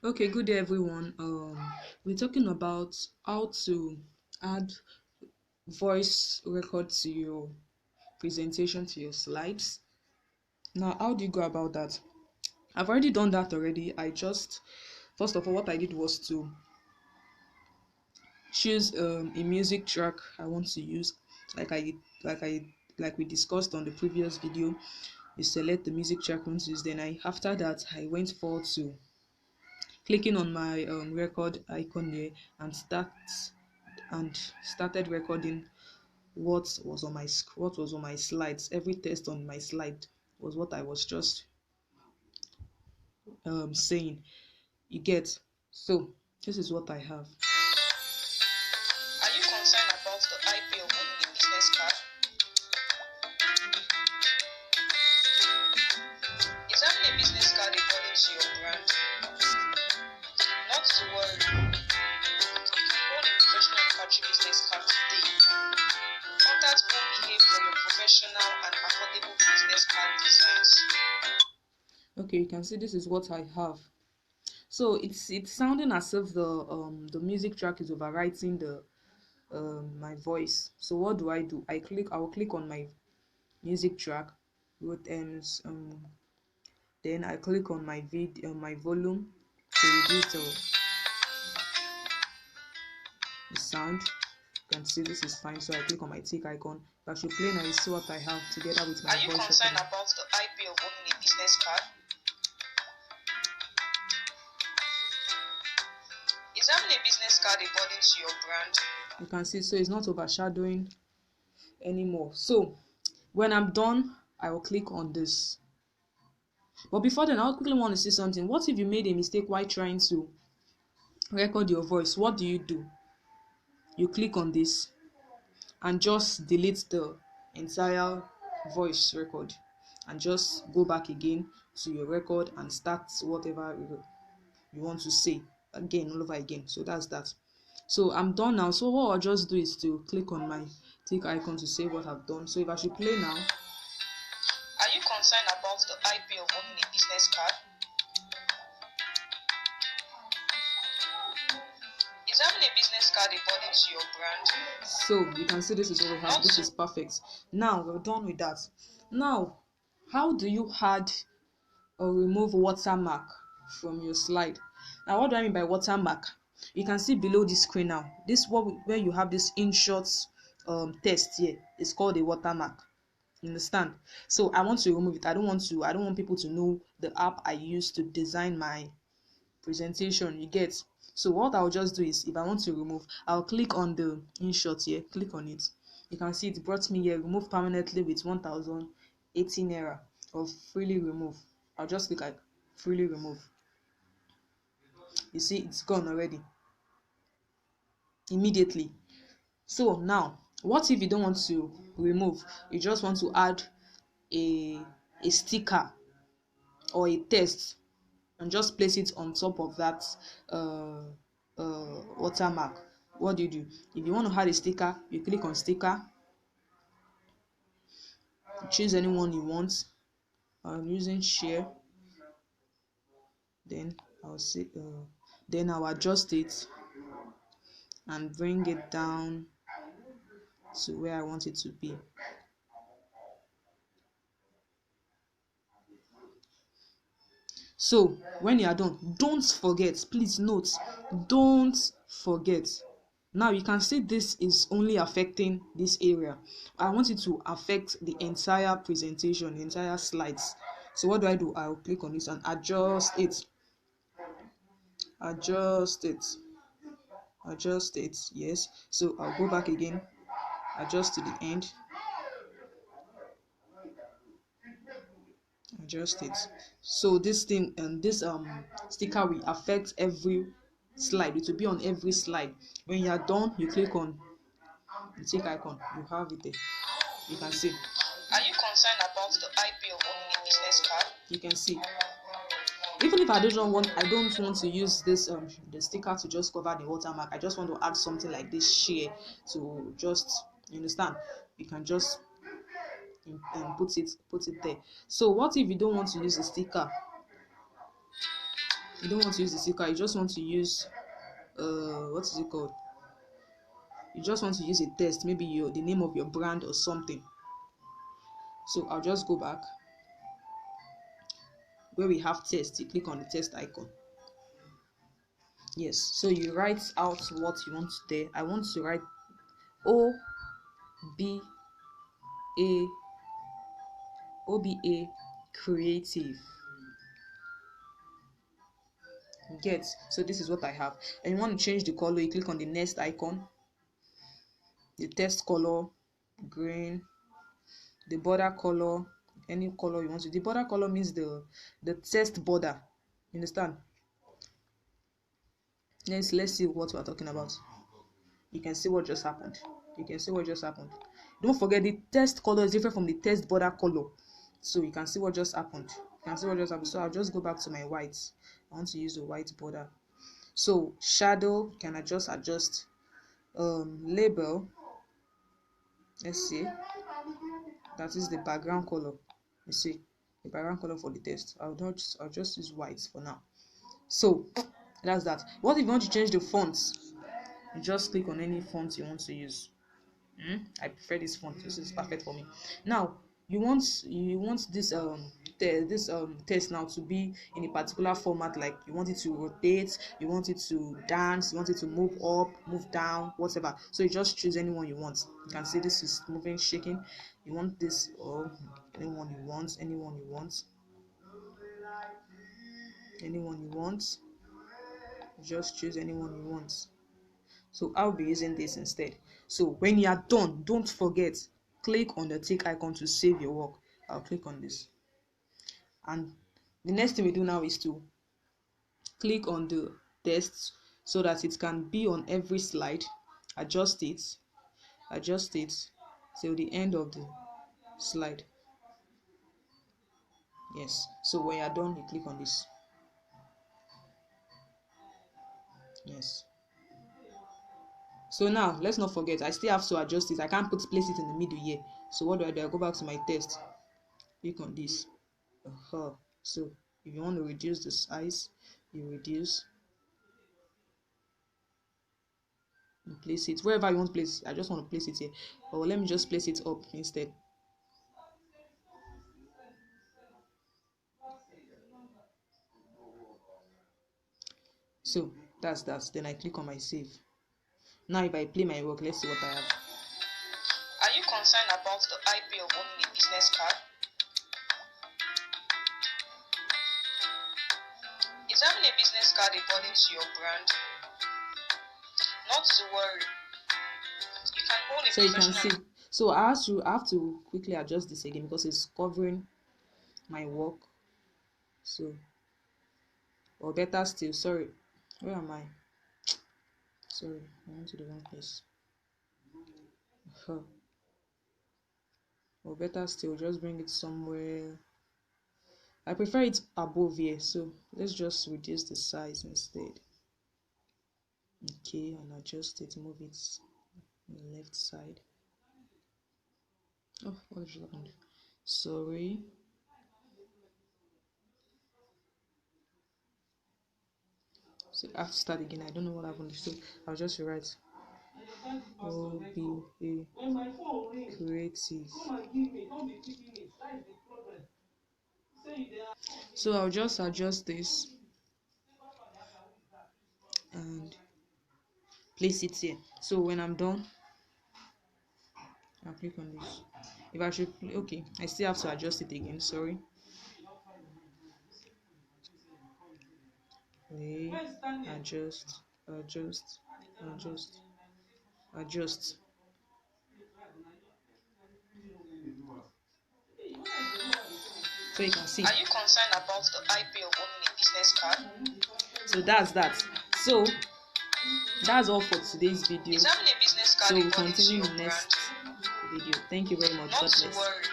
Okay, good day everyone. We're talking about how to add voice record to your presentation, to your slides. Now, how do you go about that? I've already done that already. First of all, what I did was to choose a music track I want to use, like I like I like we discussed on the previous video. You select the music track you want to use. Then after that I went forward to clicking on my record icon here and started recording what was on my slides. Every text on my slide was what I was just saying. You get? So this is what I have. Are you concerned about the IP of owning a business card? Is having a business card a burden to your brand? Not to worry. If you own a professional factory business card today, contact OPA for your professional and affordable business card designs. Okay, you can see this is what I have. So it's sounding as if the music track is overwriting the my voice. So what do? I will click on my music track with then I click on my volume to reduce the sound. You can see this is fine, so I click on my tick icon. If I should play now, you see what I have together with my Are you voice concerned recording. about the IP of owning a business card? Is having a business card a burden to your brand? You can see, so it's not overshadowing anymore. So when I'm done, I will click on this. But before then, I quickly want to say something. What if you made a mistake while trying to record your voice? What do? You click on this and just delete the entire voice record and just go back again to your record and start whatever you want to say again, all over again. So that's that. So I'm done now. So what I'll just do is to click on my tick icon to save what I've done. So if I should play now, Are you concerned about the IP of owning a business card? Is having a business card a burden to your brand? so you can see this is what we have. This is perfect. Now we're done with that. Now, how do you add or remove watermark from your slide? Now, what do I mean by watermark? You can see below the screen now. Where you have this InShot text here. It's called a watermark. You understand? So I want to remove it. I don't want people to know the app I use to design my presentation. You get? So what I'll just do is, if I want to remove, I'll click on the InShot here. Click on it. You can see it brought me here. Remove permanently with 1018 naira, or freely remove. I'll just click like freely remove. You see it's gone already immediately. So now, what if you don't want to remove? You just want to add a sticker or a text and just place it on top of that uh, watermark. What do? If you want to add a sticker, you click on sticker, choose anyone you want. I'm using share. Then I'll say then I'll adjust it and bring it down to where I want it to be. So when you are done, don't forget, please note, don't forget. Now you can see this is only affecting this area. I want it to affect the entire presentation, the entire slides. So what do? I'll click on this and adjust it. Adjust it. Adjust it. Yes. So I'll go back again, adjust to the end, adjust it. So this thing and this sticker will affect every slide. It will be on every slide. When you are done, you click on the tick icon. You have it there. You can see. Are you concerned about the IP of owning a business card? You can see. Even if I don't want to use this the sticker to just cover the watermark. I just want to add something like this share to just, you understand. You can just put it there. So what if you don't want to use a sticker? You don't want to use the sticker, you just want to use what is it called? You just want to use a test, maybe the name of your brand or something. So I'll just go back where we have test. You click on the test icon. Yes, so you write out what you want there. I want to write OBA creative. Get, so this is what I have. And you want to change the color, you click on the next icon. The text color, green. The border color, any color you want to. The border color means the text border. You understand? Let's see what we're talking about. You can see what just happened. Don't forget, the text color is different from the text border color. So you can see what just happened. So I'll just go back to my whites. I want to use a white border. So shadow, can I just adjust? Label, let's see, that is the background color. You see the background color for the text. I'll just use white for now. So that's that. What if you want to change the fonts? You just click on any font you want to use. I prefer this font. This is perfect for me. Now you want this text now to be in a particular format, like you want it to rotate, you want it to dance, you want it to move up, move down, whatever. So you just choose anyone you want. You can see this is moving, shaking. You want this, or anyone you want. Just choose anyone you want. So I'll be using this instead. So when you are done, don't forget, click on the tick icon to save your work. I'll click on this. And the next thing we do now is to click on the text so that it can be on every slide. Adjust it till the end of the slide. Yes, so when you're done, you click on this. Yes. So now let's not forget, I still have to adjust it. I can't place it in the middle here. So what do? I go back to my text, click on this. So if you want to reduce the size, you reduce. You place it wherever you want to place it. I just want to place it here, or let me just place it up instead. So that's that. Then I click on my save. Now if I play my work, let's see what I have. Are you concerned about the IP of owning a business card? Is having a business card a burden to your brand? Not to worry. You can own a So you can see. So I have to quickly adjust this again because it's covering my work. So, or better still, sorry, where am I? Sorry, I went to the wrong place. Or better still, just bring it somewhere. I prefer it above here, so let's just reduce the size instead. Okay, and adjust it, move it on the left side. Oh, what just happened? Sorry. So I have to start again. I don't know what happened. So I'll just rewrite OBA creative. So I'll just adjust this and place it here. So when I'm done, I'll click on this. If I should, okay, I still have to adjust it again. Sorry. Adjust. So you can see. Are you concerned about the IP of owning a business card? So that's that. So that's all for today's video. Is having a business card so we'll continue in the next video. Thank you very much. Not to worry.